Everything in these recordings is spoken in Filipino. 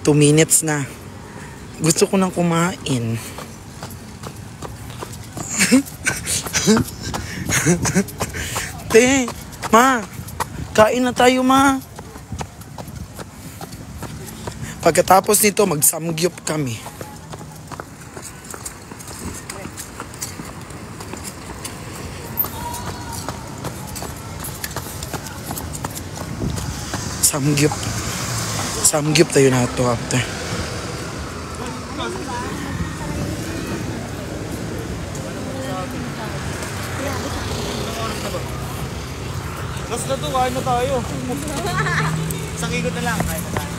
2 minutes na. Gusto ko nang kumain. Te, ma, kain na tayo, ma. Pagkatapos nito, mag-samgyup kami. Samgyup tayo na ito after. Last na to, kain na tayo. Isang ikot na lang, kain na tayo.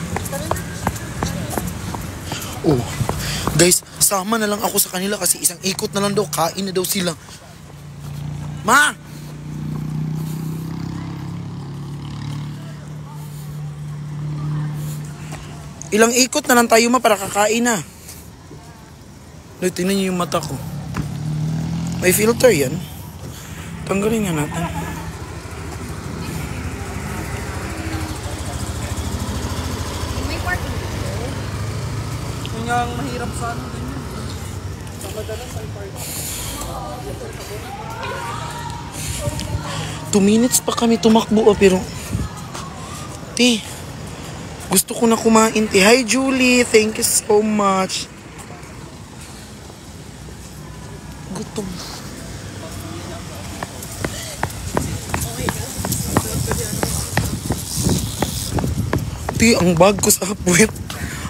Oh, guys, sama na lang ako sa kanila kasi isang ikot na lang daw, kain na daw sila. Ma! Ilang ikot na lang tayo, ma, para kakain na. Loy, tingnan niyo yung mata ko. May filter yan. Tanggalin nga natin. May parking dito. Yung nga ang mahirap sa ano din yun. Sa madalas ay parking. 2 minutes pa kami tumakbo, pero... Ti, gusto ko na kumain, ti. Hi, Julie. Thank you so much. Gutom. Ti, ang bag ko sa puwet.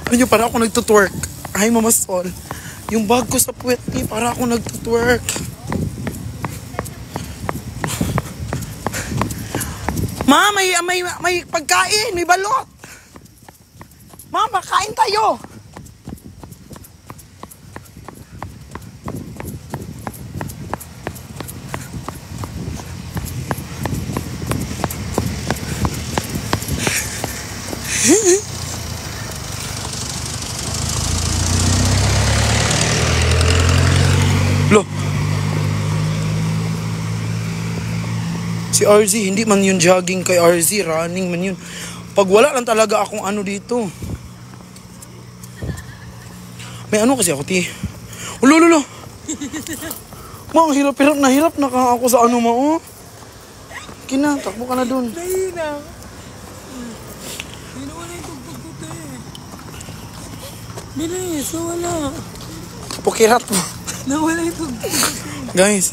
Ano, para ako nagtutwerk. Ay, Mama Sol. Yung bag ko sa puwet, ti, para ako nagtutwerk. Ma, may pagkain, may balot. Mama, kain tayo. Lo. Si RZ, hindi man yun jogging kay RZ, running man yun. Pag wala lang talaga akong ano dito. May ano kasi ako, ti. Ulo. Ma, hirap na ka ako sa ano, ma, oh. Kina, takbo ka na dun. Mahina. Wala yung tugtog ko, te. Bilis, wala. Pukirat mo. Nawala yung tugtog ko. Guys.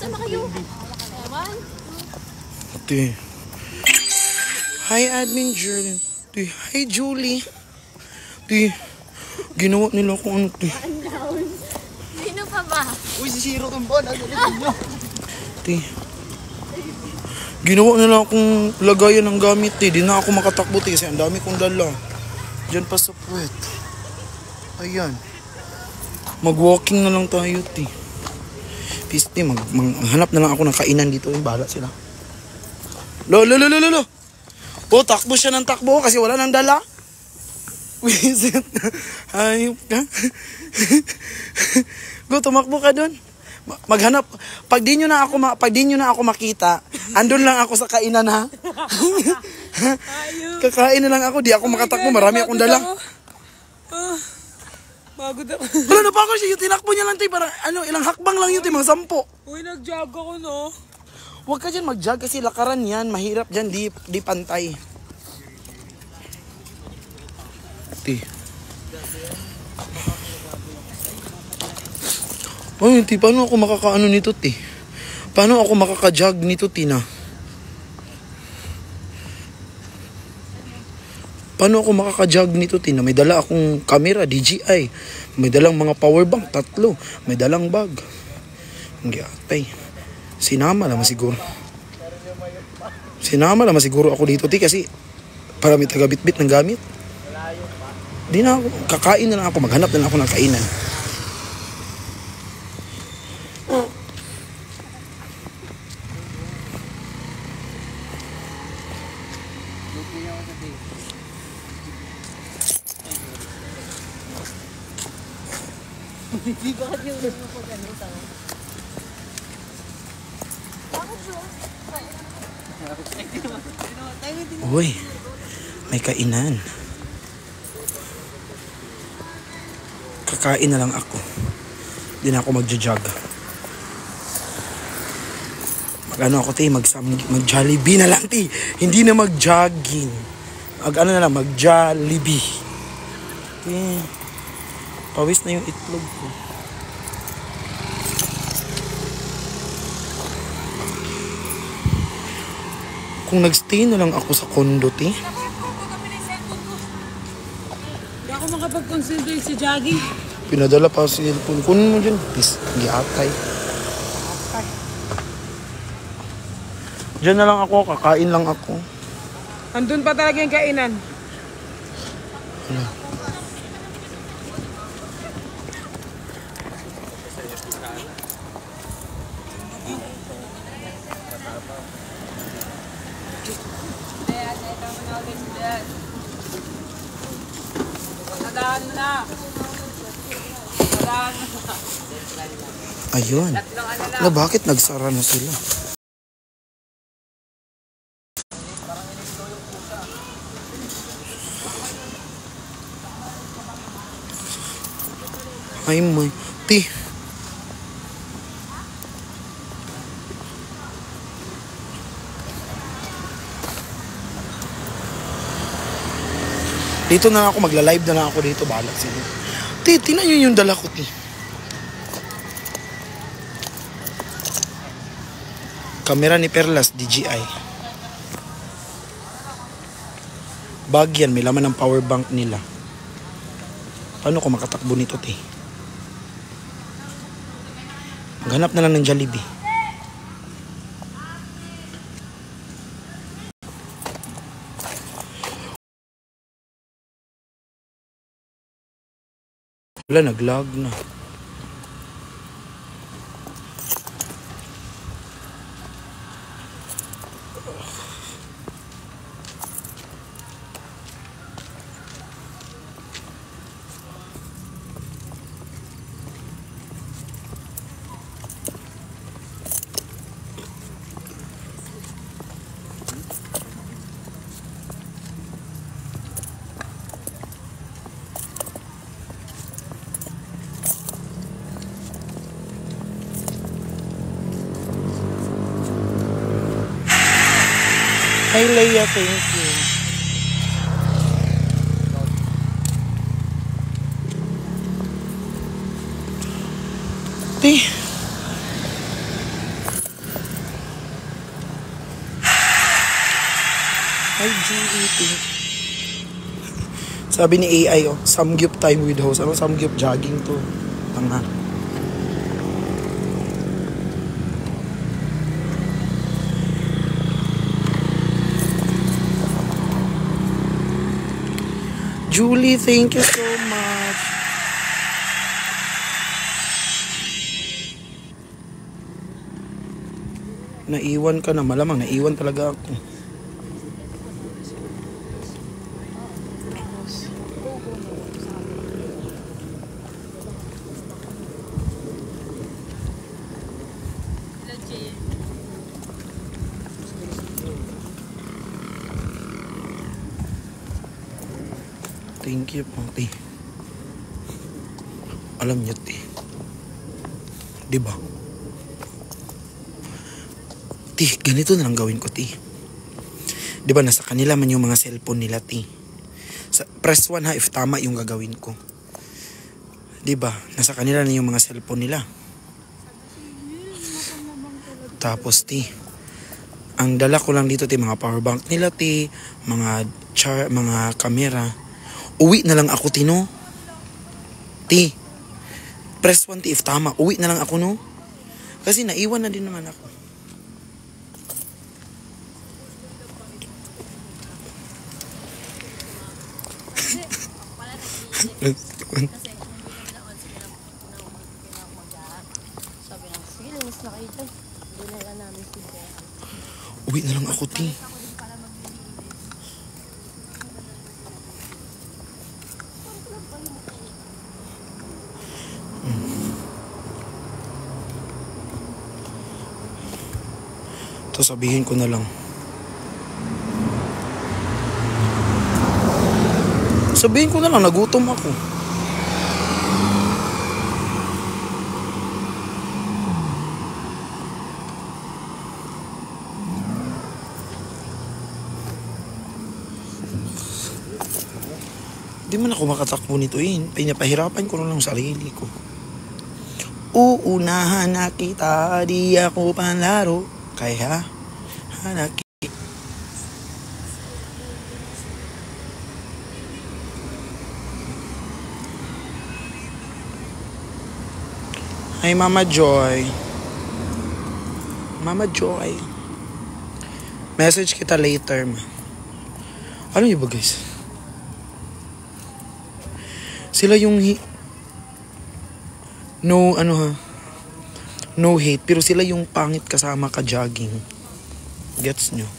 Sama kayo. Ewan. Ti. Hi, Admin Jordan. Ti. Hi, Julie. Ti. Ginawa nila kung ano, ti. Sino pa ba? Uy, si Shiro Tumbon. Ano nyo? Ti. Ginawa nila akong lagayan ng gamit, ti. Di na ako makatakbo, ti. Kasi ang dami kong dala. Diyan pa sa puwet. Ayan. Mag-walking na lang tayo, ti. Peace, ti. Maghanap na lang ako ng kainan dito. Yung bahala sila. Lo. Oh, takbo siya ng takbo kasi wala nang dala. Wisit. Hayop ka. Go, tumakbo ka dun. Maghanap. Pag di nyo na ako makita, andun lang ako sa kainan, ha? Kakain na lang ako. Di ako makatakbo. Marami akong dala. Pagod ako. Wala na pa ako siya. Yung tinakbo niya lang, tayo. Para, ilang hakbang lang yun, tayo. Mga 10. Uy, nag-jog ako, no? Huwag ka dyan mag-jog kasi lakaran yan. Mahirap dyan. Di pantay. Ti. Ay, ti, paano ako makakaano nito, ti? Paano ako makaka-jog nito, Tina? Paano ako makaka-jog nito, Tina? May dala akong camera, DJI. May dalang mga powerbank, 3. May dalang bag. Ang giyatay. Sinama naman siguro ako dito, ti, kasi para may taga-bit-bit ng gamit. Di na ako, kakain na lang ako, maghanap na lang ako ng kainan. Bakit yung ulo mo po ganito? Bakit yun? Uy, may kainan. Kakain na lang ako. Hindi na ako magja-jog. Mag-ano ako, te, mag-Jollibee na lang, te. Hindi na mag-jogging. Mag-ano na lang, mag-Jollibee. Eh, pawis na yung itlog ko. Kung nagstay na lang ako sa condo, te. Hindi ako makapag-concentrate sa jogging. Pinadala pa si cellphone. Kunin mo dyan. Please, giatay. Diyan na lang ako, kakain lang ako. Andun pa talaga yung kainan. Ayun. Na bakit nagsara na sila? Ay mo, ti. Dito na ako, magla-live na lang ako dito, bahala sila. Ti, tinan nyo yung dala ko, ti. Kamera ni Perlas, DJI. Bag yan, may laman ng power bank nila. Paano ko makatakbo nito, te? Maghanap na lang ng Jollibee. Wala, nag-lag na. Hi, Leia, thank you. Ti. Hi, G-eating. Sabi ni AI, oh, samgyup time with host. Ano samgyup? Jogging to. Tanga. Julie, thank you so much. Naiwan ka na. Malamang naiwan talaga ako. Thank you po, ti. Alam niyo, ti. Diba? Ti, ganito na lang gawin ko, ti. Diba, nasa kanila man yung mga cellphone nila, ti. Press 1 ha, if tama yung gagawin ko. Diba, nasa kanila na yung mga cellphone nila. Tapos, ti, ang dala ko lang dito, ti, mga power bank nila, ti, mga camera. Uwi na lang ako, Tino. Ti, press 1, ti, if tama. Uwi na lang ako, no? Kasi naiwan na din naman ako. Sabi lang, sige, linis na kayo dyan. Hindi na lang namin sige. Uwi na lang ako, ti. Ito sabihin ko na lang. Sabihin ko na lang, nagutom ako. Di man ako makatakbo nito pinapahirapan ko na lang sarili ko. Uunahan na kita, di ako panlaro. Kaya, hanaki. Hi, Mama Joy. Mama Joy. Message kita later, ma. Ano yun ba, guys? Sila yung no hate, pero sila yung pangit kasama ka jogging. Gets nyo?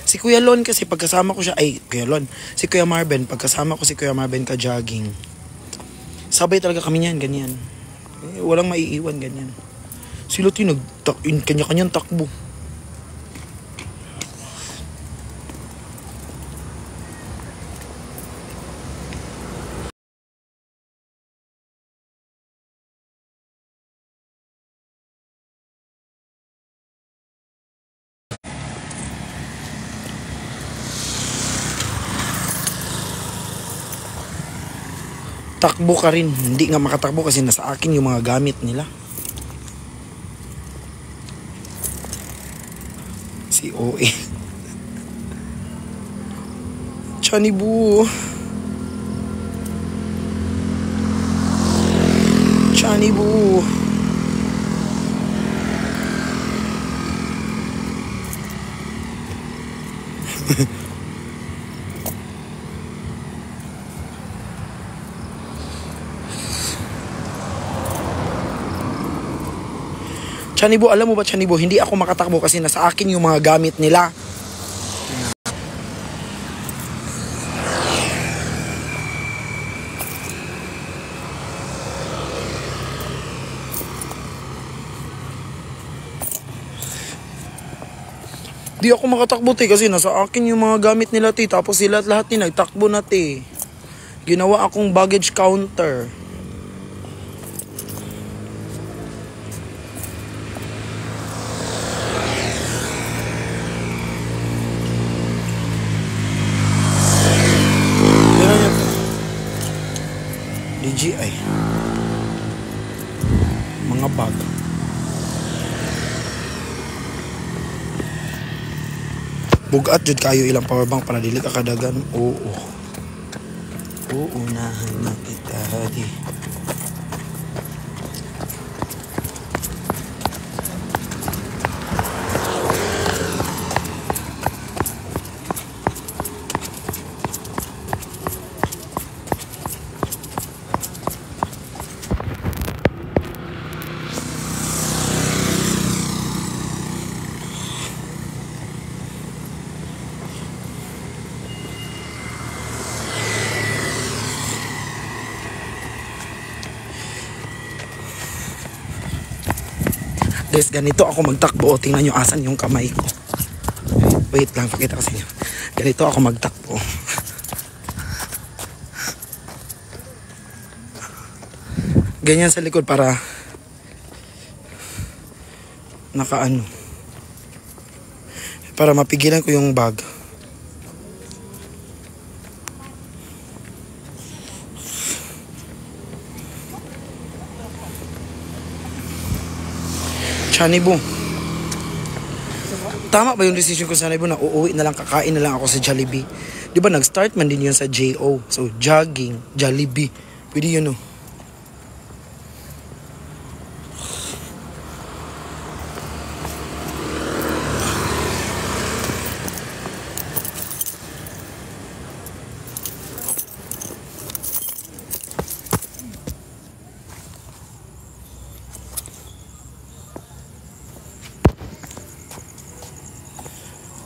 Si Kuya Lon kasi pagkasama ko siya, si Kuya Marben, pagkasama ko si Kuya Marben ka jogging. Sabay talaga kami niyan, ganyan. Walang maiiwan, ganyan. Sila yung kanya-kanyang takbo. Takbo ka rin. Hindi nga makatakbo kasi nasa akin yung mga gamit nila. Si OA. Chani Bu. Chani Bu. Chanibo, alam mo ba Chanibo, hindi ako makatakbo kasi nasa akin yung mga gamit nila. Di ako makatakbo kasi nasa akin yung mga gamit nila tapos sila lahat nagtakbo na Ginawa akong baggage counter. DJI mga bag bugat jud kayo ilang powerbank para dili ka kadagan. Uunahan na kita di. Guys, ganito ako magtakbo. Tingnan nyo asan yung kamay ko. Wait lang, pakita ko sa inyo. Ganito ako magtakbo. Ganyan sa likod para para mapigilan ko yung bag. Chanibo. Tama ba yung decision ko sa Chanibo na uuwi na lang, kakain na lang ako sa Jollibee? Di ba nag-start man din yun sa JO. So, jogging, Jollibee. Pwede yun, no?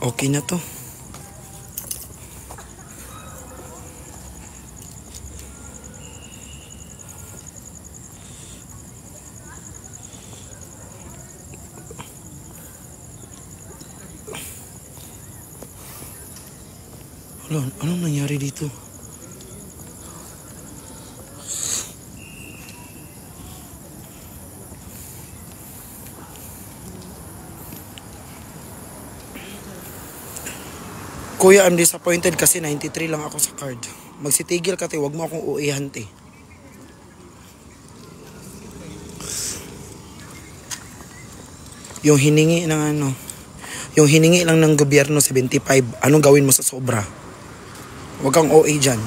Okay na to. Anong nangyari dito? Kuya, I'm disappointed kasi 93 lang ako sa card. Magsitigil ka, te. Huwag mo akong uihan, te. Yung hiningi ng ano, yung hiningi lang ng gobyerno 75, anong gawin mo sa sobra? Huwag kang OA dyan.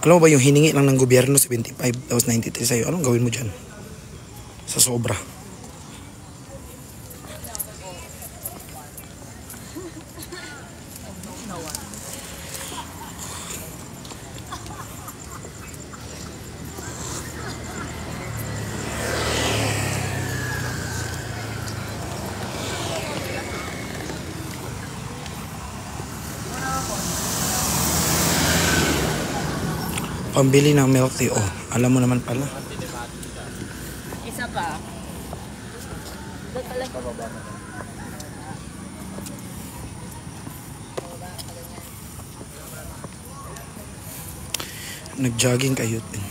Alam mo ba yung hiningi lang ng gobyerno 75, tapos 93 sa'yo, anong gawin mo dyan? Sa sobra. Pambili ng milk tea. Oh, alam mo naman pala. Isa pa. Doon pala. Nag-jogging kayo din.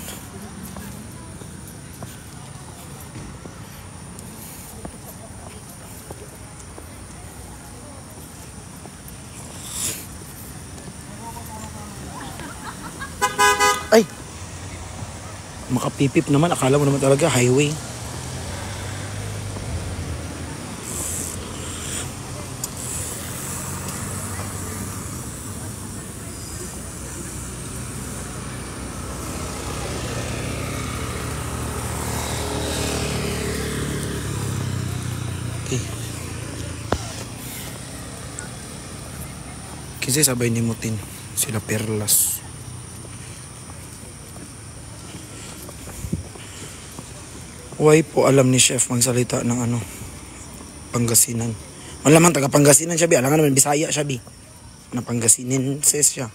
Ay! Makapipip naman. Akala mo naman talaga highway. Okay. Kasi sabay ni Mutin. Sila Perlas. Why po alam ni Chef magsalita ng ano, Pangasinan. Malaman taga Pangasinan siya, bi. Alam nga naman, Bisaya siya, bi. Na Pangasinin says siya.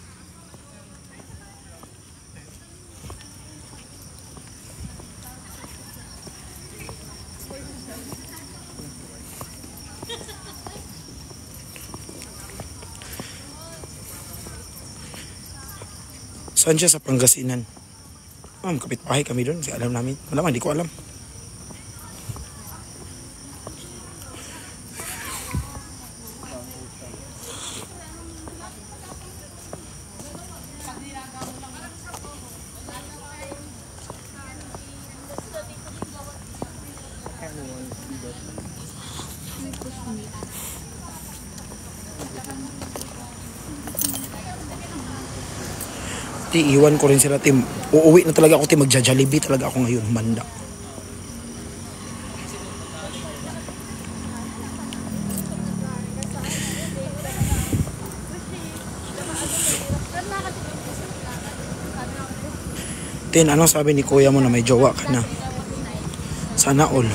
Saan siya sa Pangasinan? Ma'am, kapitbahay kami doon. Kasi alam namin. Malaman, hindi ko alam. Iiwan ko rin sila, Tim. Uuwi na talaga ako, Tim. Magja-Jollibee talaga ako ngayon, manda. Tin, anong sabi ni kuya mo na may jowa ka na? Sana all.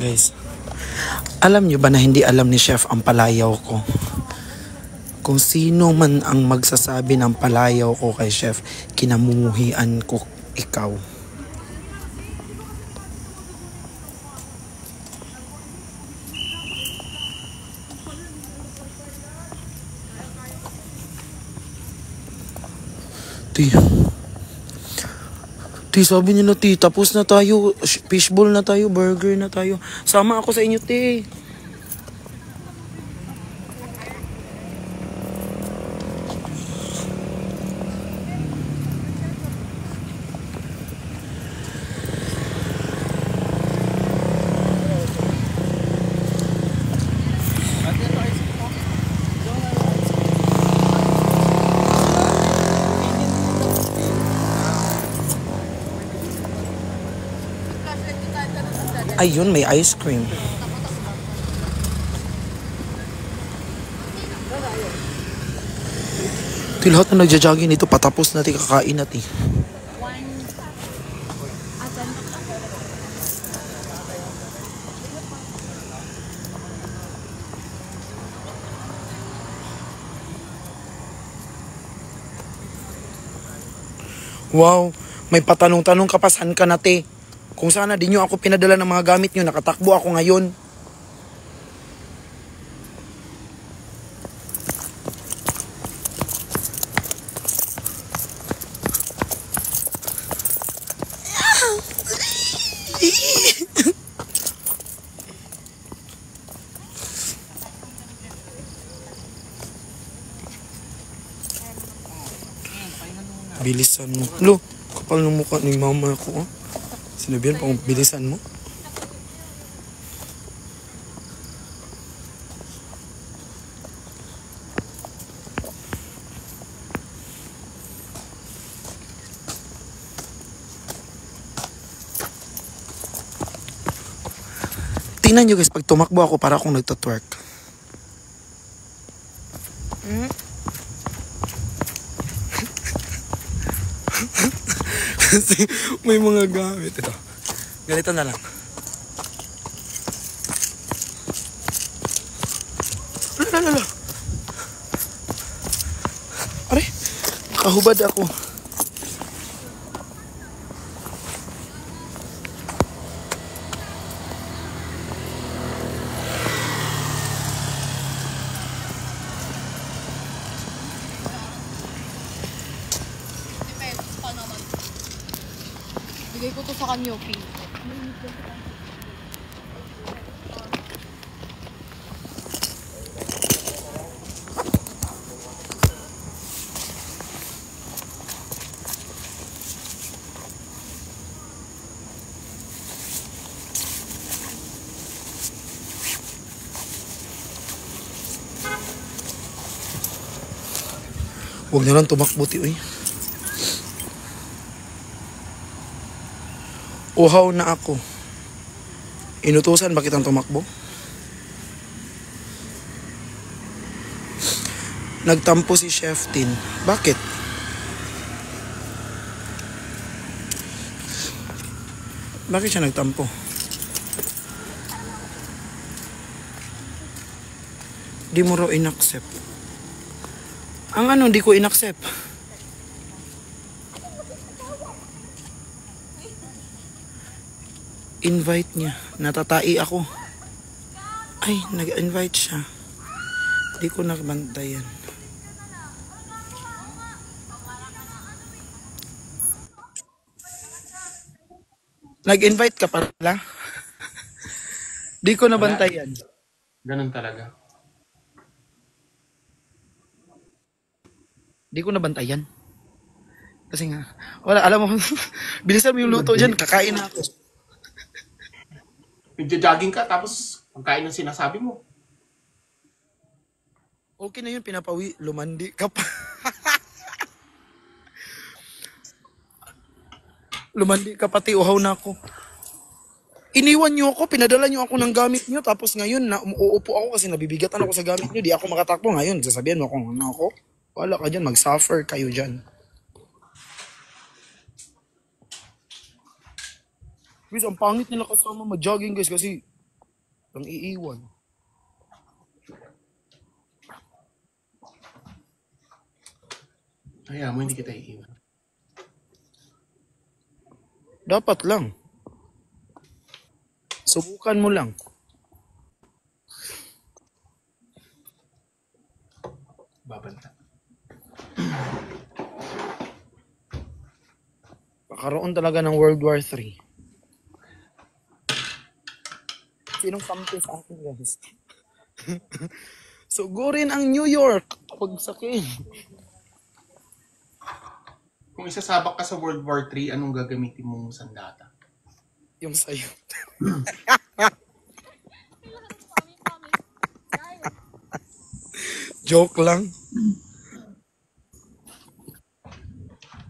Guys, alam nyo ba na hindi alam ni Chef ang palayaw ko? Kung sino man ang magsasabi ng palayaw ko kay Chef, kinamumuhian ko ikaw. Ti, sabi niyo na, ti, tapos na tayo. Fishball na tayo, burger na tayo. Sama ako sa inyo, ti. Ayun, may ice cream. Ito lahat na nagja-jogging dito, patapos natin kakain natin. Wow, may patanong-tanong ka pa, saan ka na te? Kung sana di nyo ako pinadala ng mga gamit nyo, nakatakbo ako ngayon. Bilisan mo. Lo, kapal ng mukha ng mama ko. Oh. Sinabihan pa kung bilisan mo. Tingnan nyo guys, pag tumakbo ako para akong nagtatwerk. Kasi may mga gamit. Ito. Ganito na lang. Lala. Are, kahubad ako. Bigay ko to sa kanyopi. Huwag na lang tumakbo, uy. Uhaw na ako. Inutusan ba kitang tumakbo? Nagtampo si Chef Tin. Bakit? Bakit siya nagtampo? Di mo raw in-accept. Ang ano, di ko in-accept. Invite niya. Natatai ako. Ay, nag-invite siya. Di ko nakabantayan. Nag-invite ka pala? Di ko nabantayan. Ganun talaga. Di ko nabantayan. Kasi nga, wala, alam mo, bilisan mo yung luto dyan, kakain na ako. Nagja-jogging ka tapos pagkain ng sinasabi mo. Okay na yun, pinapawi, lumandi ka pa. Lumandi ka pati, uhaw na ako. Iniwan niyo ako, pinadala niyo ako ng gamit niyo, tapos ngayon, uupo ako kasi nabibigatan ako sa gamit niyo, di ako makatakbo ngayon. Sasabihan mo kung ano ako, wala ka dyan, mag-suffer kayo dyan. Guys, ang pangit nila kasama mag-jogging guys kasi ang iiwan. Kaya mo, hindi kita iiwan. Dapat lang. Subukan mo lang. Babanta. Pakaroon talaga ng World War III. Sinong kampi sa akin guys? Sugurin ang New York. Pagsakin. Kung isasabak ka sa World War III, anong gagamitin mong sandata? Yung sayo. Joke lang.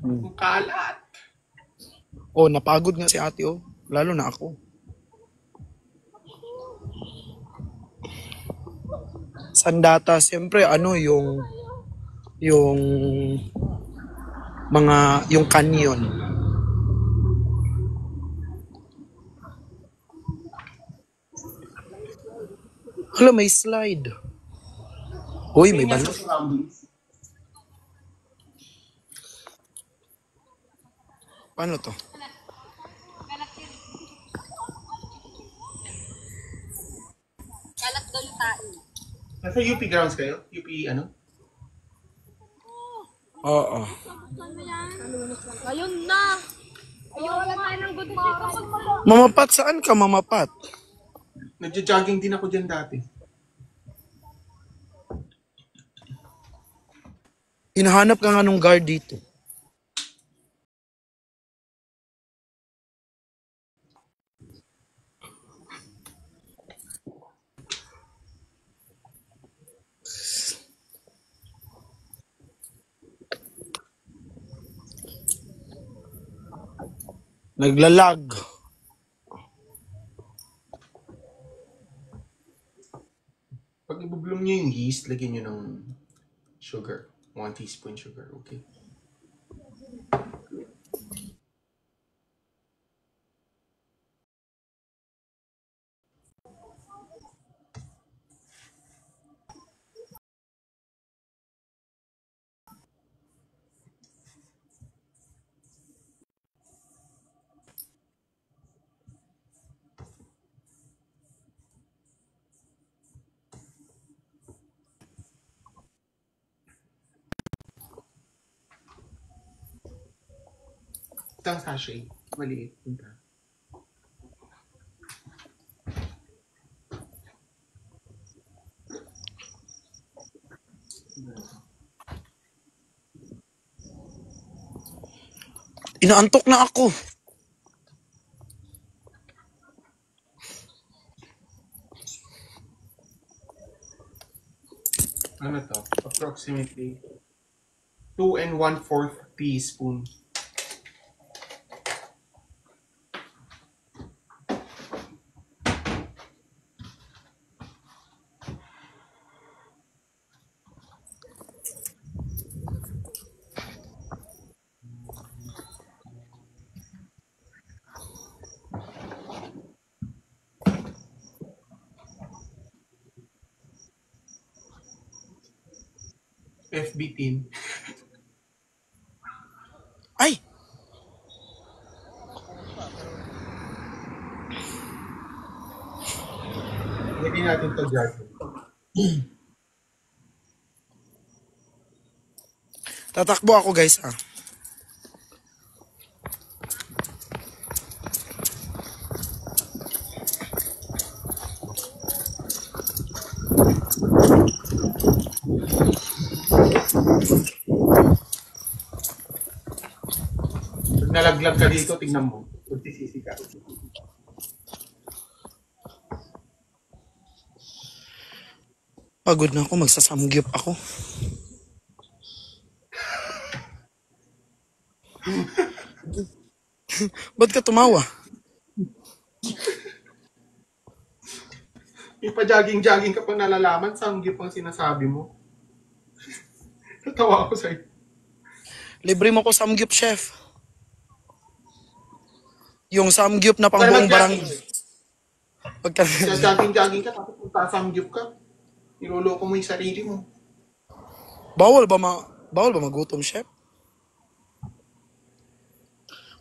Ang kalat. Oh, napagod nga si ate oh. Lalo na ako. Sandata, siyempre ano yung yung canyon. Hala, may slide. Uy, may balon. Paano to? Kalat doon tayo. Nasa UP grounds kayo? UP ano? Oo. Ayun na! Ayun na tayo ng good morning. Mamapat, saan ka mamapat? Nagja-jogging din ako dyan dati. Hinahanap ka nga nung guard dito. Naglalag. Pag ibubloom nyo yung yeast, lagyan nyo ng sugar. 1 teaspoon sugar, okay? Isang sachet. Maliit. Punta. Inaantok na ako. Ano to? Approximately 2 1/4 teaspoon. FB tin. Ay! Lagyan natin to dyan. Tatakbo ako guys ah. Pag nalaglag ka dito, tingnan mo. Magsisisi ka. Pagod na ako, magsasamgyup ako. Ba't ka tumawa? Yung pa-jogging-jogging ka pang nalalaman, sanggip ang sinasabi mo. Natawa ako sa'yo. Libre mo ko samgyup, chef. Yung samgyup na pang buong barangay. Pagka... Jogging-jogging ka, tapos punta sanggip ka. Niloloko mo yung sarili mo. Bawal ba magutom, chef?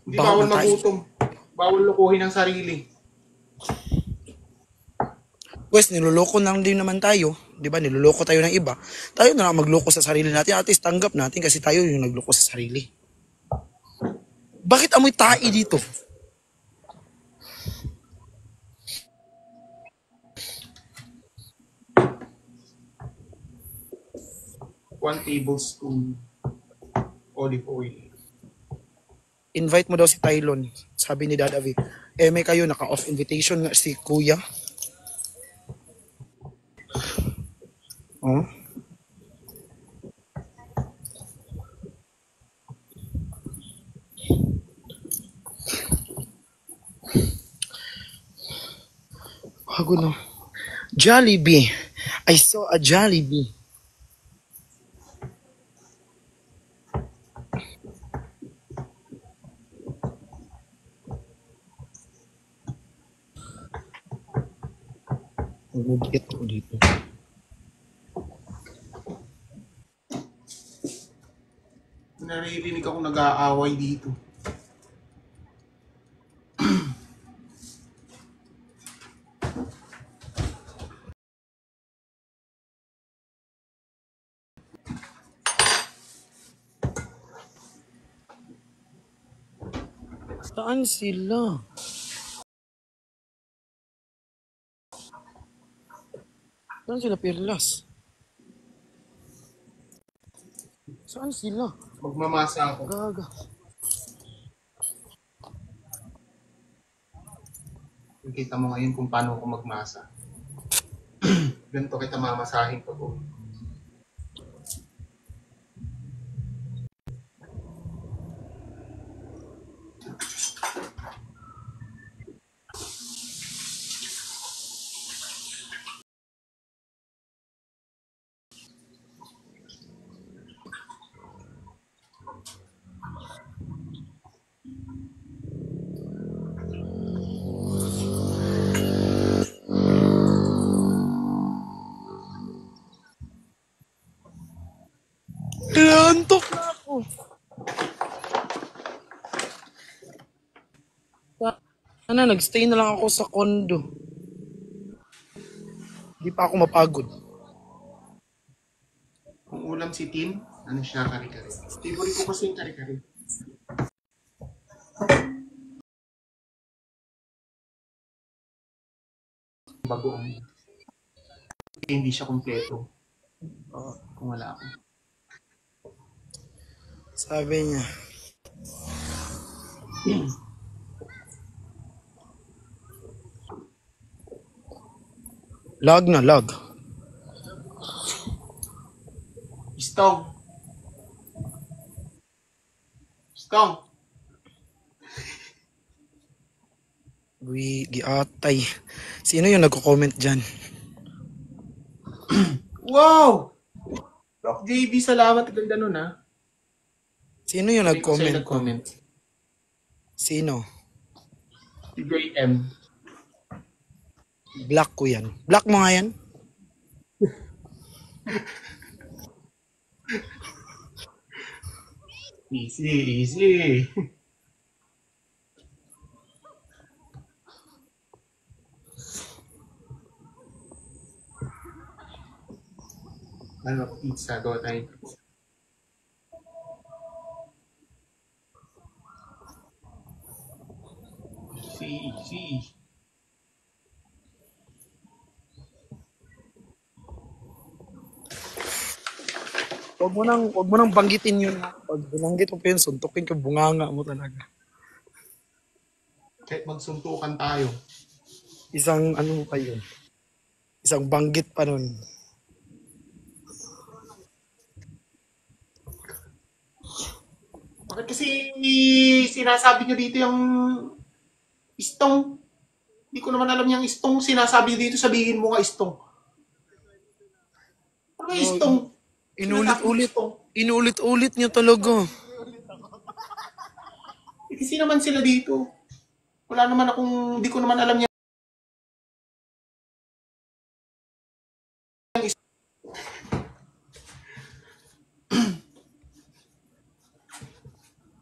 Hindi Bawal bawal na tayo. magutom. Bawal lokohin ang sarili. Wes, niloloko lang din naman tayo. Di ba? Niloloko tayo ng iba. Tayo na lang magloko sa sarili natin. At least tanggap natin kasi tayo yung nagloko sa sarili. Bakit amoy tae dito? One tablespoon olive oil. Invite mo daw si Tylon. Sabi ni Dadavi. May kayo naka-off invitation nga si Kuya. Oh. Bago no. Jollibee. I saw a Jollibee. Magugit ako dito. Naririnig ako nag-aaway dito. Saan sila? Saan sila, Perlas? Saan sila? Magmamasa ako. Gaga. Kita mo ngayon kung paano ako magmasa. Ganito kita mamasahin pag uwi. Antok na ako. Ano, nagstay na lang ako sa condo. Di pa ako mapagod. Kung ulam si Tin, ano siya, kare-kare. Favorite ko kasi yung kare-kare. Bagoong. Hindi siya kompleto. Kung wala ako. Sabi niya. Lag na, lag. Stong. Stong. Uy, giatay. Sino yung nagko-comment dyan? Wow! Doc JB, salamat. Ganda nun, ha? Sino yung Sa'yo nag-comment? nag-comment. Sino? Si JM. Black ko yan. Black mo nga yan? Easy, easy. Ano, pizza, gawa tayo. Easy, easy. Huwag mo nang banggitin yun. Pag binanggit mo pa yun, suntukin ka, bunganga mo talaga. Kahit magsuntukan tayo. Isang ano pa yun? Isang banggit pa nun. Bakit kasi sinasabi nyo dito yung istong? Hindi ko naman alam yung istong sinasabi dito. Sabihin mo nga istong. Ano yung istong? Inulit-ulit. Inulit-ulit niya talaga. Eh, kasi naman sila dito. Wala naman akong, hindi ko naman alam yung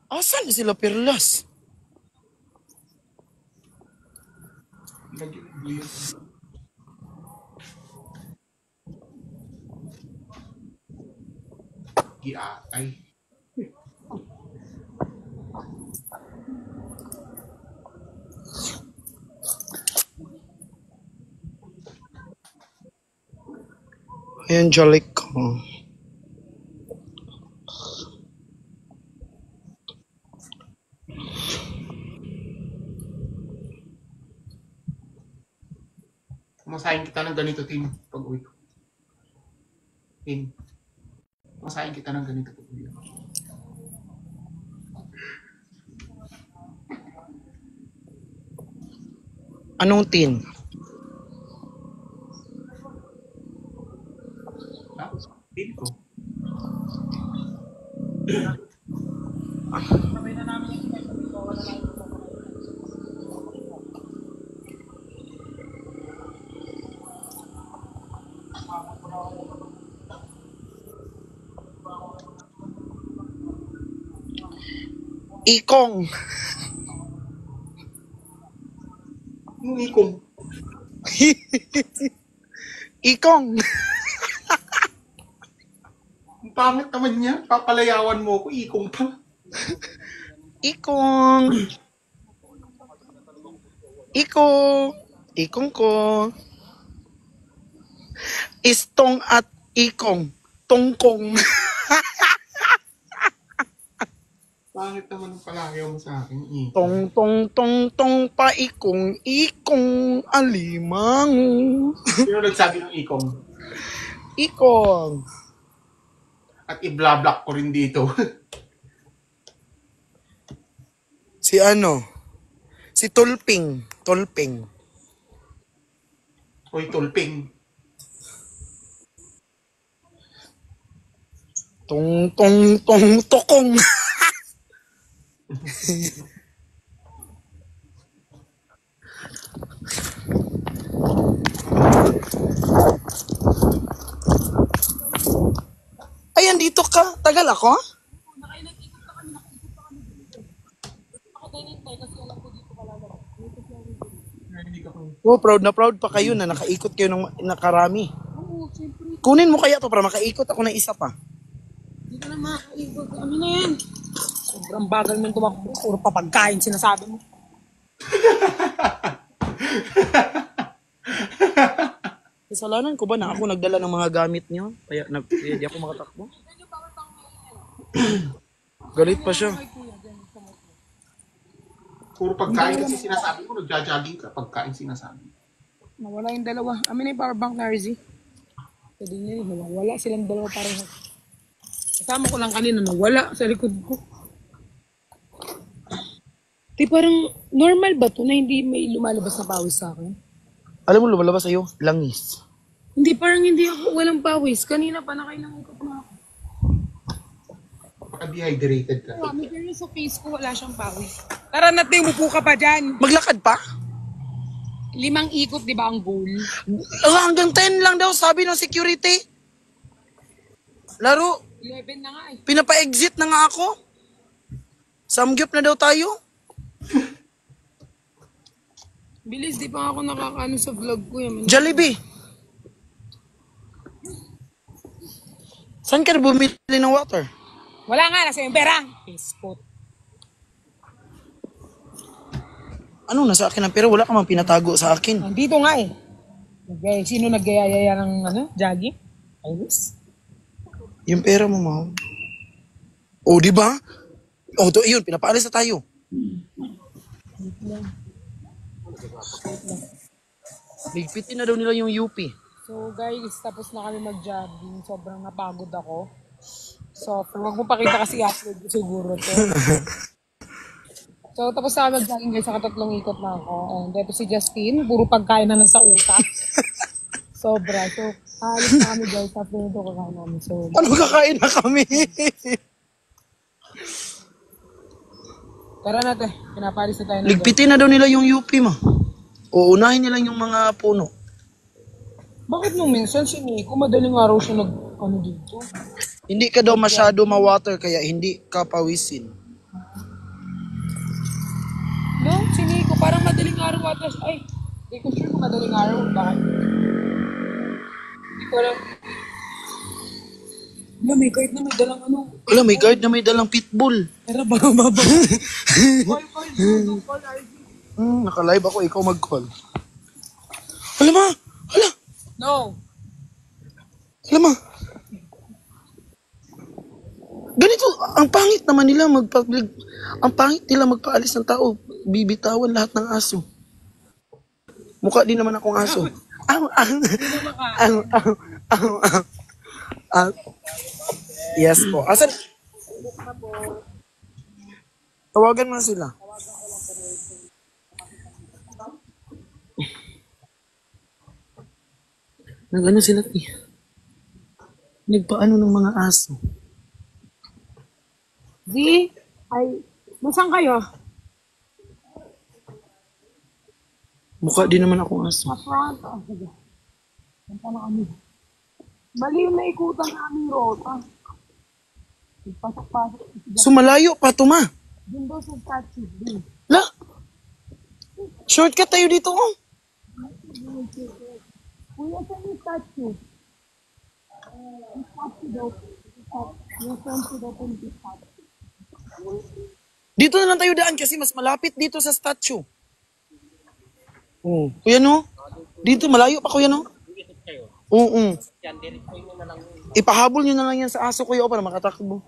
Asan sila, Perlas? Giatay. Angelic. Masahin kita ng ganito, Tin, pag uwi ko. Tin, masahin kita ng ganito pag uwi ko. Anong tin? Ha? Tin ko. Ikong. Yung ikong. Ikong. Ang pangit naman niya. Papalayawan mo ko, ikong pa. Ikong. Ikong. Ikong ko. Istong at ikong. Tungkong. Pangit naman ang palayaw mo sa akin, ikong. Tong tong tong tong pa ikong. Ikong alimang. Sino nagsabi ng ikong? Ikong. At i-block ko rin dito. Si ano? Si Tulping. Tulping. Hoy, tulping. Tong tong tong tokong. Ay, andito ka. Tagal ako? Hindi ka kung... Oh, proud na proud pa kayo na nakaikot kayo ng nakarami. Kunin mo kaya to para makaikot ako ng isa pa. Hindi ka na makakaibag. Ano na yan? Sobrang bagal mo tumakbo. Puro papagkain sinasabi mo. Kasalanan ko ba na ako nagdala ng mga gamit niyo? Kaya di ako makatakbo? Galit pa siya. Puro pagkain kasi sinasabi mo, nagja-jogging ka, pagkain sinasabi. Nawala yung dalawa. Amin na yung powerbank na RZ. Pwede nyo yun. Nawala silang dalawa pareho. Kasama ko lang kanina. Nawala sa likod ko. Di parang normal ba to na hindi may lumalabas na pawis sa akin? Alam mo, lumalabas sa'yo, langis. Hindi, parang hindi ako walang pawis. Kanina pa nakailangutot na ako. Baka dehydrated ka. Kami pero sa face ko wala siyang pawis. Tara natin, mupo ka pa dyan. Maglakad pa? 5 ikot, di ba ang goal? Hanggang 10 lang daw, sabi ng security. Laro, 11 na nga eh. pinapa-exit na nga ako. Samgyup na daw tayo. Bilis, di pa ako nakakaano sa vlog ko. Yaman. Jollibee. Saan ka na bumili ng water? Wala nga, nasa yung pera. Facebook. Ano, nasa akin ang pera? Wala ka mang pinatago sa akin. Nandito nga eh. Sino naggayayaya ng jogging? Iris? Yung pera mo, Mau. O, di ba? O, to, yun, pinapaalis na tayo. Ligpitin na daw nila yung UP. So guys, tapos na kami mag-jogging. Sobrang napagod ako. So, huwag mo pakita kasi upload ko siguro to. So, tapos na kami mag-jogging guys. Sa 3 ikot na ako. And ito si Justin. Puro pagkain na nasa utak. Sobra. So, aalis na kami guys. After nito kakain namin. So, Ano kakain na kami? tara na te. Pinapalis na tayo ng Ligpitin na daw nila yung UP, ma. Uunahin nila yung mga puno. Bakit nung minsan si Nico, madaling araw siya ano dito? Hindi ka daw masyado ma-water kaya hindi ka pawisin. No, si Nico, parang madaling araw ata siya. Ay, hindi ko sure kung madaling araw. Bakit? Hindi ko alam. Wala, may guard na may dalang ano. Wala, may guard na may dalang pitbull. Tara, baba. Call, RG. Naka-live ako, ikaw mag-call. Hala, ma! Hala! No. Hala, ma! Ganito, ang pangit naman nila ang pangit nila magpaalis ng tao. Bibitawan lahat ng aso. Mukha din naman akong aso. Aw, aw, aw, aw, aw, aw. Ah, yes po. Asan? Tawagan mo na sila. Nag-ano sila? Nagpaano ng mga aso? Z? Ay, nasaan kayo? Mukha din naman akong aso. Sa front. Oh, sige. Punta na kami. Mali yung naikutan namin rota. Pasok-pasok. So malayo pa to, ma. Dun daw sa statue. Dun. La! Shortcut tayo dito, oh. Kuya, saan yung statue? Yung statue daw. Yung statue daw po yung statue. Dito na lang tayo daan kasi mas malapit dito sa statue. Oh, kuya no? Dito malayo pa kuya no? Oo. Ipahabol nyo na lang yan sa aso kuya o para makatakbo.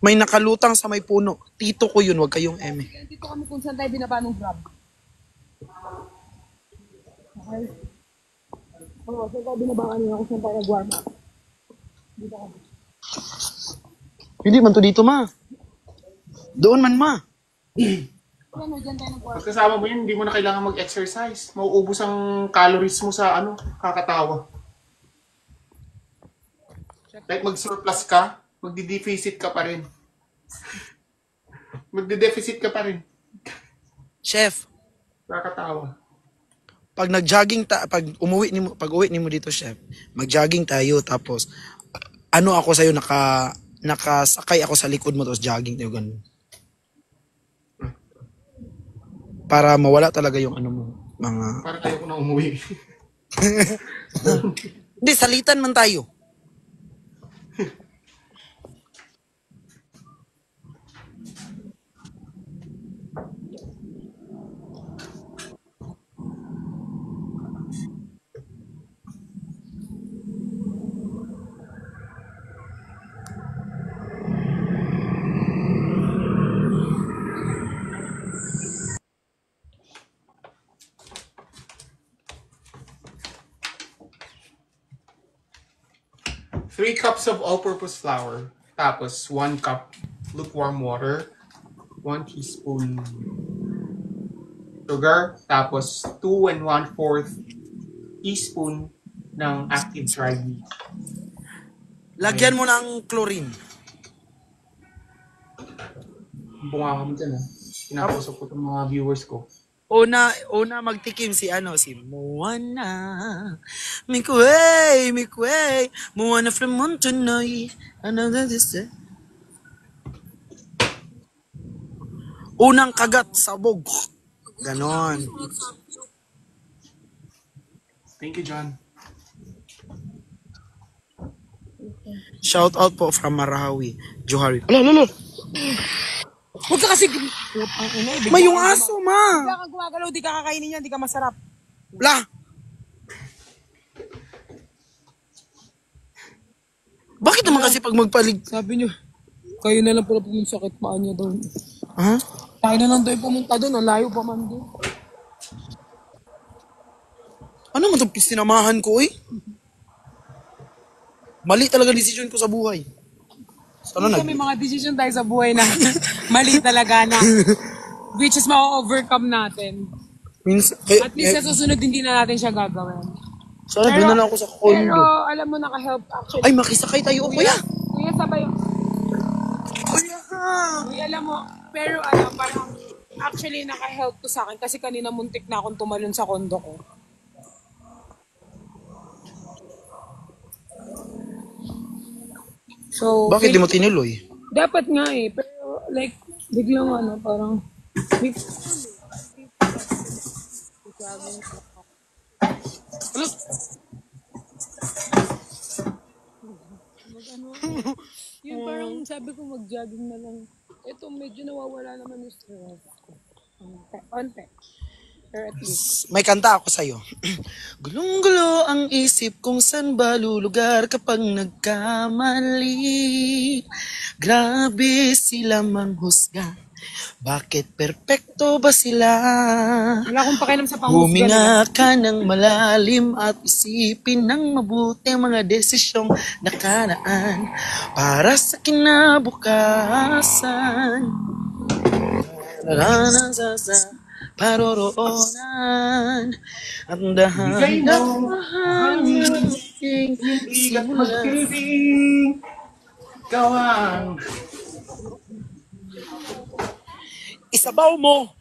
May nakalutang sa may puno. Tito ko yun, wag kayong eme. Dito kami kung saan tayo binaba ng grab. Okay? Oo, saan tayo binaba kanina kung saan tayo nag-warm up. Dito kami. Hindi man to dito ma. Doon man ma. Ano, dyan tayo nag-warm up. Pag kasama mo yun, hindi mo na kailangan mag-exercise. Mauubos ang calories mo sa kakatawa. Kahit mag-surplus ka, magdi-deficit ka pa rin. Magdi-deficit ka pa rin. Chef, Kakatawa. pag pag uwi nimo dito chef, mag-jogging tayo tapos ano ako sa'yo, nakasakay ako sa likod mo tapos jogging tayo ganun. Para mawala talaga yung ano mo, mga... Parang ayoko na umuwi. Hindi, salitan man tayo. Three cups of all-purpose flour. Tapos 1 cup lukewarm water. 1 teaspoon sugar. Tapos 2 1/4 teaspoon ng active dried yeast. Lagyan mo ng chlorine. Bunga kami dyan Kinakausap ko itong mga viewers ko. Una magtikim si Moana. Mikway, Moana from Montanay. Another this. Unang kagat, sabog. Ganon. Thank you, John. Shout out po from Marawi. Johari. Ala. Huwag ka kasi... May yung aso, ma. Bigla kang gumagalaw, di ka kakainin yan, di ka masarap. La. Bakit naman kasi pag magpalig... Sabi niyo, kayo na lang pala pumunta sakit paan niya doon. Ha? Tayo na lang tayo pumunta doon, ang layo pa man doon. Ano man itong sinamahan ko, eh? Mali talaga decision ko sa buhay. Ano Kasi may mga decision tayo sa buhay na mali talaga na. Which is ma-overcome natin. At least sa susunod hindi na natin siya gagawin. Sana doon na lang ako sa Pero condo. alam mo naka-help actually. Ay, makisakay tayo, kuya. Kuya sabay. Kuya. Uy, alam mo, pero alam, parang actually naka-help to sa akin kasi kanina muntik na akong tumalon sa kondo ko. So, Bakit di mo tinuloy? dapat nga eh, pero like, biglang parang, yun parang sabi ko mag-jogging na lang. Ito medyo nawawala naman yung stress ko. Onte. Pero at least. May kanta ako sa'yo. Gulong-gulo ang isip kung saan ba lulugar kapag nagkamali. Grabe sila manghusga. Bakit perpekto ba sila? Wala akong pakialam sa panghusga. Huminga ka ng malalim at isipin ng mabuti ang mga desisyong nakaraan para sa kinabukasan. Naranasan sa paroroonan at dahan-dahan aking Bigat simula. magpibing gawang. Isabaw mo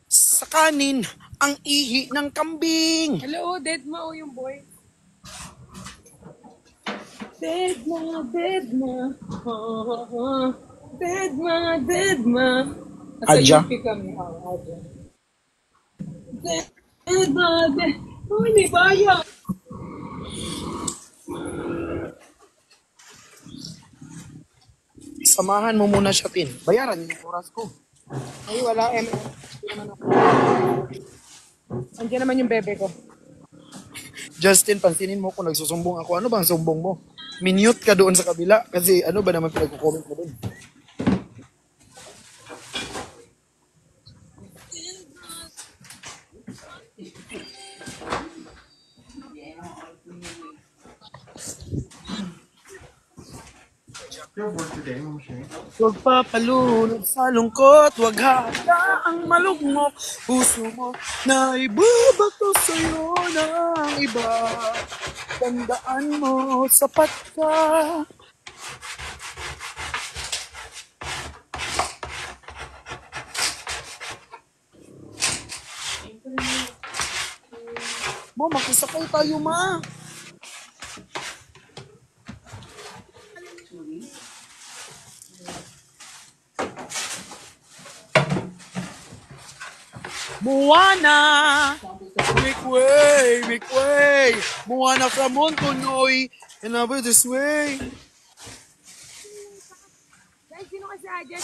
sa kanin ang ihi ng kambing. Hello, dead mo yung boy. Dead na, dead na. Oh, dead na, dead na. Nasa Adja? UP kami. Adja. Dead na, dead. Uy, may bayan. Samahan mo muna siya, Tin. Bayaran yung oras ko. Ay, wala. Hindi naman ako. Andiyan naman yung bebe ko. Justin, pansinin mo kung nagsusumbong ako. Ano bang sumbong mo? Minute ka doon sa kabila. Kasi ano ba naman pinag-comment mo doon? Your board today, Ma'am Shay. Huwag papalunod sa lungkot, huwag hataang malugmok. Puso mo na ibabato sa'yo ng iba. Tandaan mo, sapat ka. Ma, makisakay tayo, ma. Moana! Make way, make way! Moana from Montonoy, and over this way. Guys, sino kasi Adja?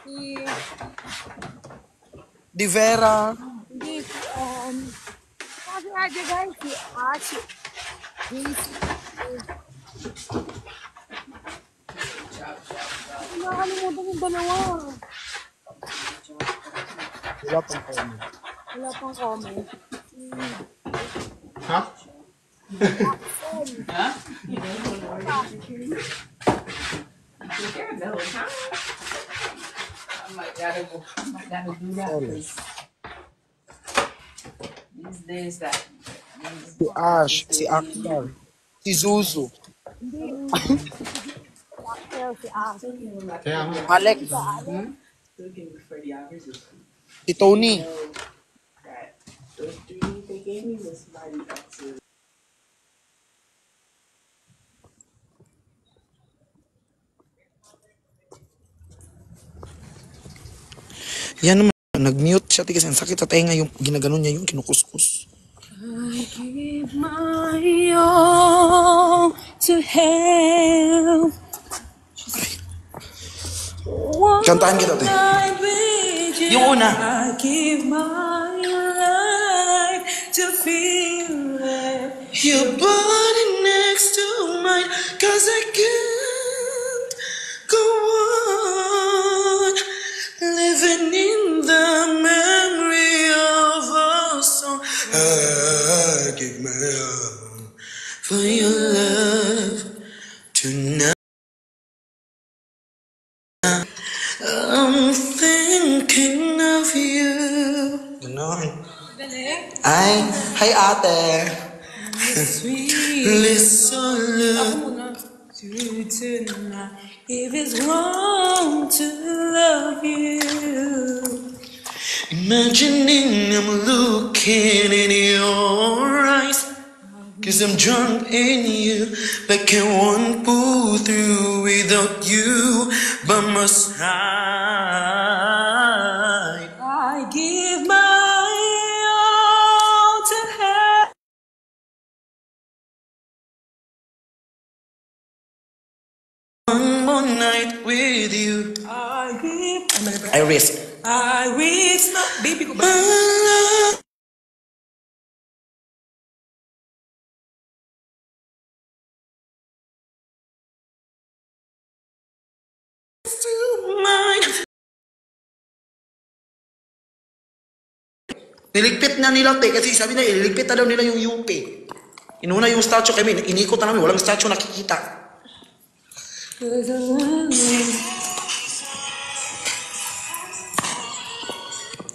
Si... Di Vera. Hindi, kasi Adja guys, si Ashi. Nakakalimutan yung dalawa. Wala pang comment. Wala pang comment. Ha? These days that Si Ash, si Akbar, si Zuzu, Si Ashi. Kaya nga. Alex, looking for the hours is si Tony. that those three they gave me was mighty excellent. Yan naman, nag-mute siya kasi ang sakit sa tenga yung ginaganon niya yung kinukuskus. I give my all to help. Kantahan kita, te. Yung una. I give my life to feel it. Your body next to mine, cause I can't go on living in the memory of a song. I give my all for your love tonight. I'm thinking of you. Ganon. Ay, hi ate. Listen, look. To tonight, if it's wrong to love you. Imagining I'm looking in your eyes, 'cause I'm drunk in you, like I won't pull through without you by my side. I give my all to have. One more night with you. I give. I risk. I risk my baby ko ba? My love to mine. Niligpit na nila, te, kasi sabi na, iligpit na daw nila yung UP. Inuna yung statue kami, inikot na namin, walang statue nakikita.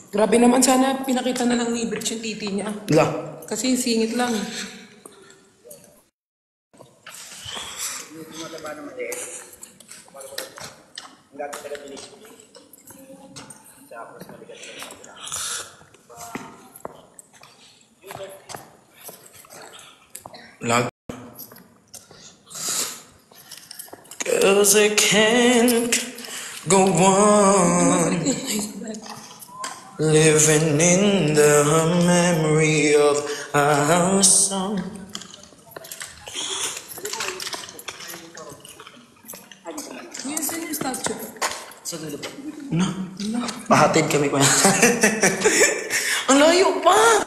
Grabe naman, sana pinakita na lang ni Bridge yung titi niya. Wala. Kasi singit lang. 'cause I can't go on living in the memory of our song. Sa dulo pa. No? Pahatid kami ko yan. Ang layo pa!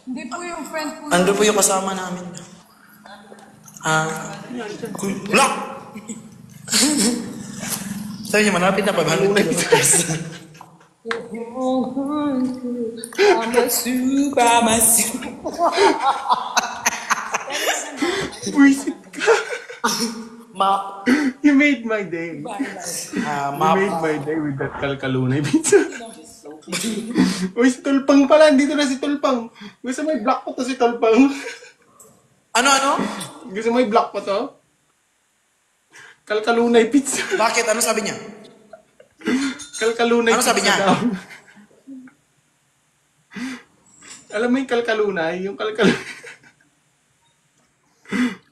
Hindi po yung friend po. Ando po yung kasama namin. Wala! Sabi niya, malapit na 500 kilometers. Buisit ka. Map. You made my day. You Map. made my day with that kalkalunay pizza. Uy, si Tulpang pala. Dito na si Tulpang. Gusto mo i-block pa to si Tulpang. Ano? Gusto mo i-block pa to? Kalkalunay pizza. Bakit? Ano sabi niya? Kalkalunay Ano sabi pizza niya? daw. Alam mo yung kalkalunay? Yung kalkalunay.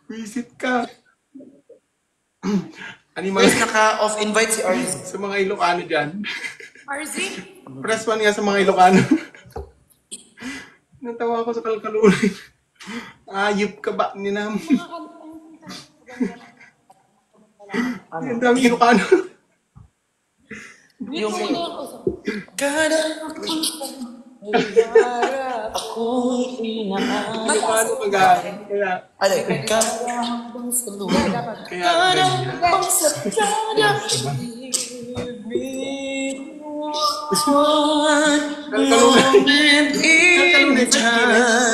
Visit ka. Ano yung Guys, mga, naka-off invite si RZ. sa mga Ilocano dyan? RZ? Press one nga sa mga Ilocano. Natawa ako sa kalkalunay. Ayup ka ba, ninam? Ang dami Ilocano. Yung kada ako'y inahan. Ilocano mag-aaral. Kaya, Ano? kaya ganyan. Moment in time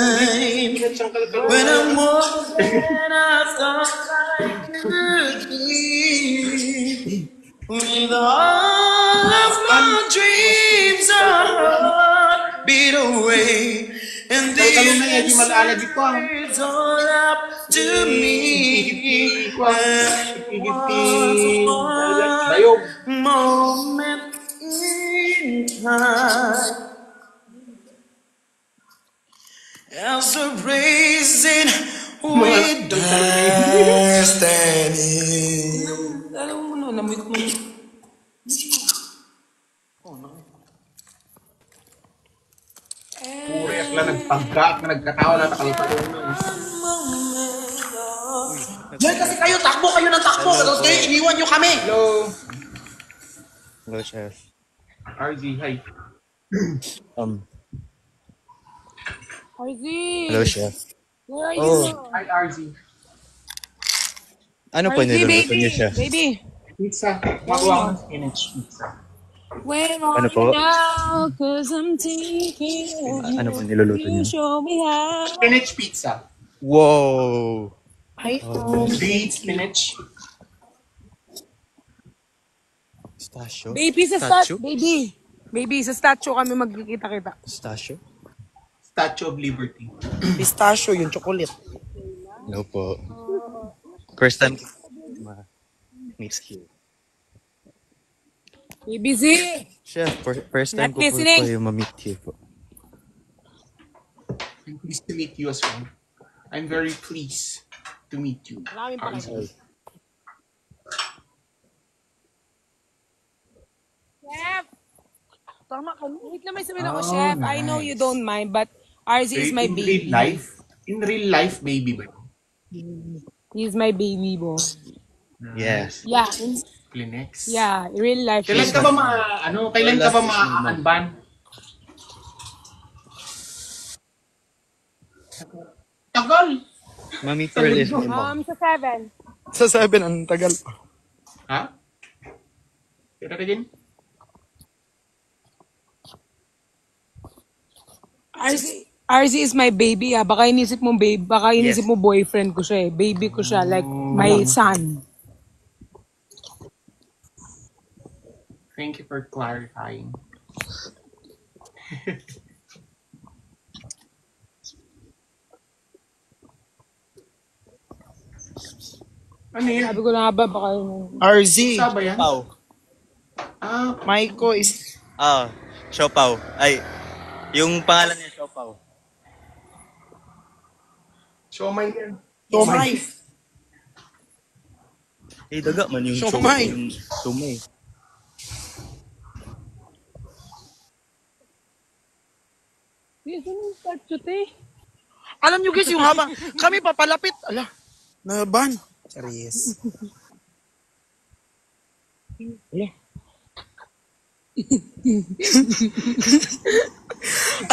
when I'm more than I thought I could be. With all of my dreams are beat away, and Kalkalunay, di malalagi pa. it's all up to me. Dayog. Moment in time as a racing with destiny. Alam mo na, namit mo. Puri at lang nagpagkaat na nagkatawa na kalkalunay. Diyan kasi kayo, takbo kayo ng takbo. Tapos kayo, iniwan nyo kami. Hello. Hello, Chef. RZ, hi. RZ! Hello, Chef. Where are Oh. you? Hi, RZ. Ano po niluluto niyo, Chef? Baby! Pizza. Magawa ng spinach pizza. Where are Ano po? you now? Cause I'm thinking of you. Ano po niluluto You niyo? show me how. Spinach pizza. Wow! Do you eat spinach? Pistachio? Baby, sa Statue? Baby! Baby, sa statue kami magkikita-kita. Pistachio? Statue of Liberty. Pistachio, yung chocolate. Hello po. First time meet you. Baby Z! Chef, first time Not ko po listening. kayo ma-meet you po. I'm pleased to meet you as well. I'm very pleased to meet you. Maraming pa kayo. Chef! Tama ka. Wait lang, may sabihin ako, Oh, Chef. I know you don't mind, but RZ is my in baby. real life? In real life, baby ba? He's my baby boy. Yes. Yeah. Kleenex. Yeah, in real life. Kailan ka ba kailan ka ba ma-unban? Tagal! Ma-meet Pearl is my mom. Sa 7. Sa 7, ang tagal pa. Ha? Tira ka din? RZ is my baby, ah. Baka inisip mo babe, baka inisip mo boyfriend ko siya eh. Baby ko siya, like my son. Thank you for clarifying. Ano yan? Sabi ko na nga ba, baka yun. RZ. Saba yan? Pau. Ah, Maiko is... Ah, Siopaw. Ay, yung pangalan niya Siopaw. siomay yan. Tomay. Eh, daga man yung Siomay. yung sumay. Yes, ano yung statue, te? Alam nyo guys, yung habang kami papalapit. Ala, naban. Serious. Ala.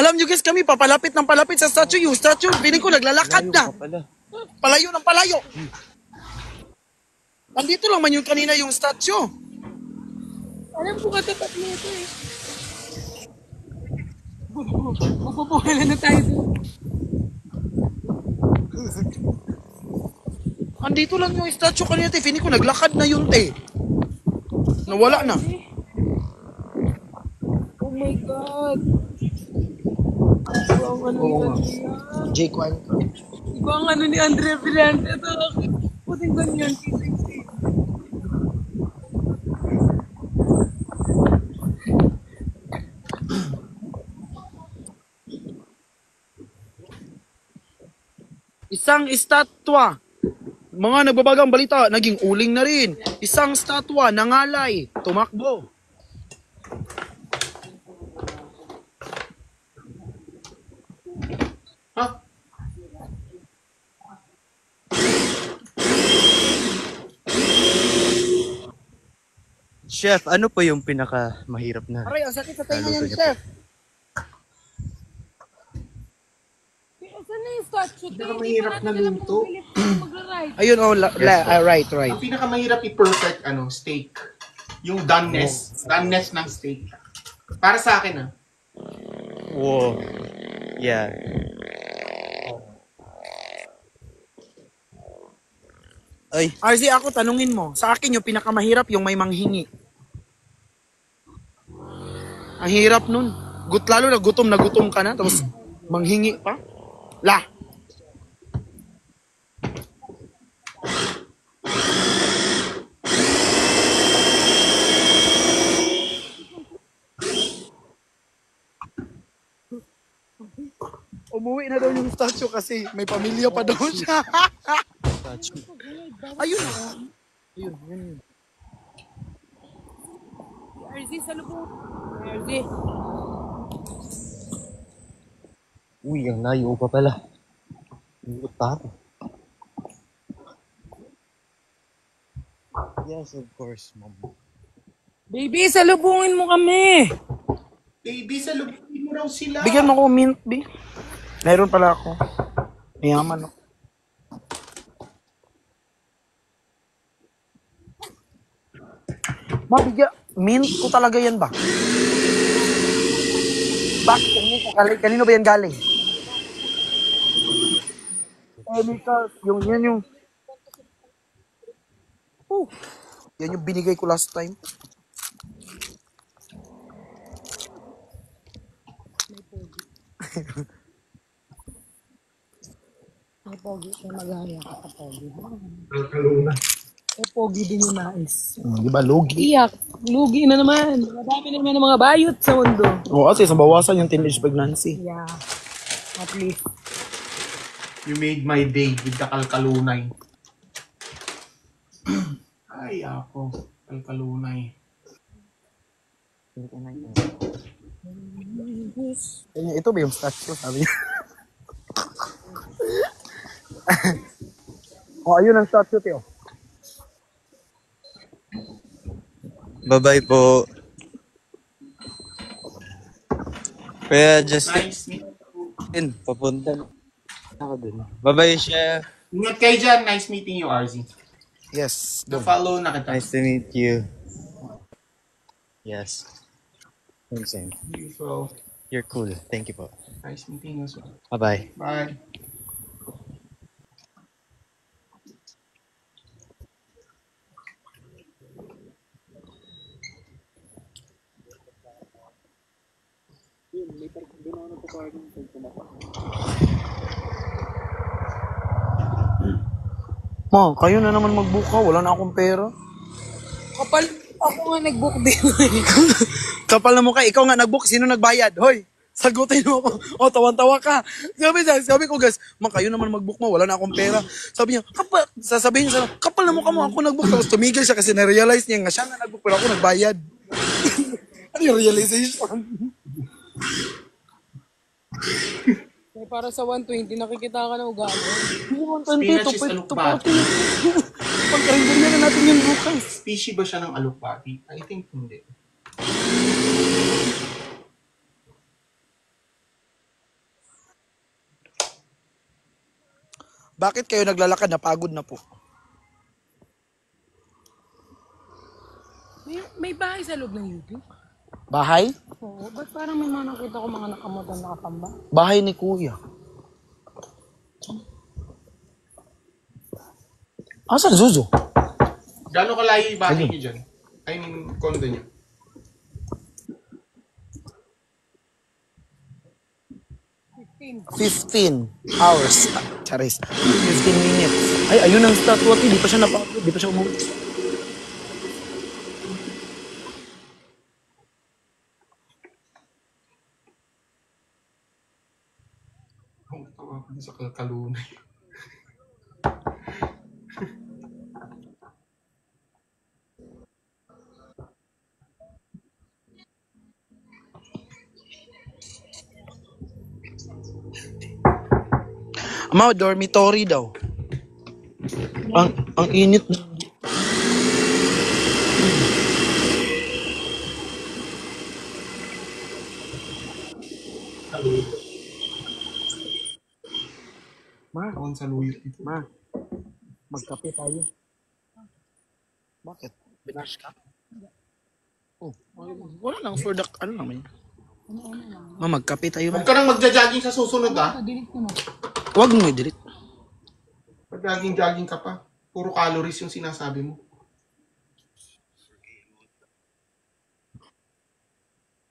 Alam nyo guys, kami papalapit ng palapit sa statue. Yung statue, piling ko naglalakad na. Palayo ng palayo. Nandito lang man yung kanina yung statue. Alam ko katapat mo ito eh. Mapupuhala na tayo doon. Andito lang yung statue kanina, te. Piling ko naglakad na yun, te. Nawala na. Oh my God. Iba ang ano ni Andrea. Jake Wine. Iba ang ano ni Andrea Brillante. Ito, puting ganyan. Isang estatwa. Mga nagbabagang balita, naging uling na rin. Isang statwa, nangalay, tumakbo. Ha? Chef, ano po yung pinaka mahirap na? Aray, ang sakit sa tenga Naluto niyan, niya chef. Saan na yung statue? Pinakamahirap na luto. Magra-ride. Ayun, oh, right. Ang pinakamahirap i-perfect, steak. Yung doneness. Doneness ng steak. Para sa akin, Wow. Yeah. Ay, RZ, ako tanungin mo. Sa akin yung pinakamahirap yung may manghingi. Ang hirap nun. Lalo na gutom ka na, tapos manghingi pa. La. Umuwi na daw yung statue kasi may pamilya pa daw siya. Ayun na. Ayun. RZ, sa lubong. RZ. uy, ang layo pa pala. Ikot pa ako. Yes, of course, mom. Baby, salubungin mo kami. baby, sa lubin mo raw sila. Bigyan mo ko mint, B. Meron pala ako. Mayaman ako. Mabigyan. Mint ko talaga yan ba? Bakit? Kanino ba yan galing? Chemicals. Yan yung... Yan yung binigay ko last time. Ay, pogi. Ay, mag-ahaya ka sa pogi. Kaluna. Ay, pogi din yung nais. Di ba, logi? Iyak. Lugi na naman. Madami naman ng mga bayot sa mundo. Oo, kasi sa bawasan yung teenage pregnancy. Yeah. At least. You made my day with the kalkalunay. Ay, ako. Kalkalunay. Ito ba yung statue? Sabi niya. Oh, ayun ang statue, Teo. Bye-bye po. Kaya just Nice meeting you. papunta na ako dun. Bye-bye, chef. Ingat kayo dyan. Nice meeting you, RZ. Yes. Na-follow na kita. Nice to meet you. Yes. Same. Beautiful. You're cool. Thank you po. Nice meeting you as well. Bye-bye. Bye. Ma, kayo na naman magbuka. Wala na akong pera. Kapal, ako nga nag-book din. Kapal na mukha. Ikaw nga nag-book. Sino nagbayad? Hoy, sagutin mo ako. O, tawan-tawa ka. Sabi ko, guys, ma, kayo naman mag-book mo. Wala na akong pera. Sabi niya, kapal, sasabihin niya, kapal na mukha mo. Ako nag-book. Tapos tumigil siya kasi na-realize niya nga siya nga nag-book. Pero ako nagbayad. Ano yung realization? Kaya para sa 120, nakikita ka na ugali. Spinach is alukbati. Pagkaringan na natin yung bukas. Species ba siya ng alukbati? I think hindi. Bakit kayo naglalakad? Napagod na po. May bahay sa loob ng UP? Bahay? Oo, ba't parang may mga nakita ko mga nakamotan nakakamba? Bahay ni Kuya. Asan Zuzu? Gano'ng kalayo yung bahay niyo dyan? I mean, condo niyo. $15 hours. Charis. 15 minutes. Ay, ayun ang statue. Di pa siya napagod. Di pa siya umuwi. Ang tawa ko sa kalkalunay. Ama, dormitory daw. Ang init na. Ma, Kawan sa luyot dito. ma. Magkape tayo. Bakit? Binash ka? Oh, wala lang for the, ano naman yun? Ma, magkape tayo. Huwag ka nang magja-jogging sa susunod ah. Huwag mo i-delete. Pag-jogging-jogging ka pa. Puro calories yung sinasabi mo.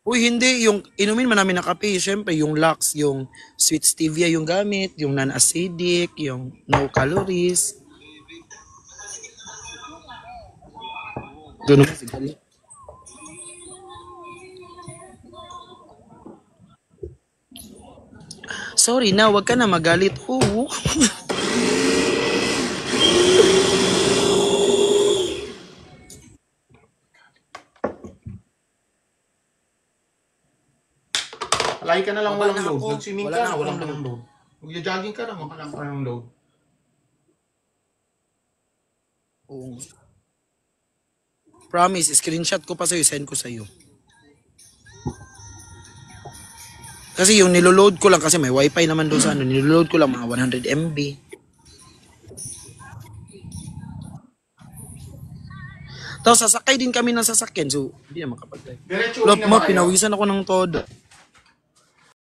Uy, hindi. Yung inumin man namin na kape, syempre, yung Lux, yung sweet stevia yung gamit, yung non-acidic, yung no calories. Doon naman si Gali. Sorry na, wag ka na magalit. Oo. Palagi ka na lang Wala walang na load. ako. Nag-swimming Wala ka na na, ako. walang walang load. Magja-jogging ka na, walang load. Oo. Promise, screenshot ko pa sa'yo, send ko sa'yo. Kasi yung niloload ko lang, kasi may wifi naman doon sa ano, niloload ko lang mga 100 MB. Tapos sasakay din kami ng sasakyan, so hindi na makapag-drive. Diretso Lop na mo, ba kayo? pinawisan ako ng todo.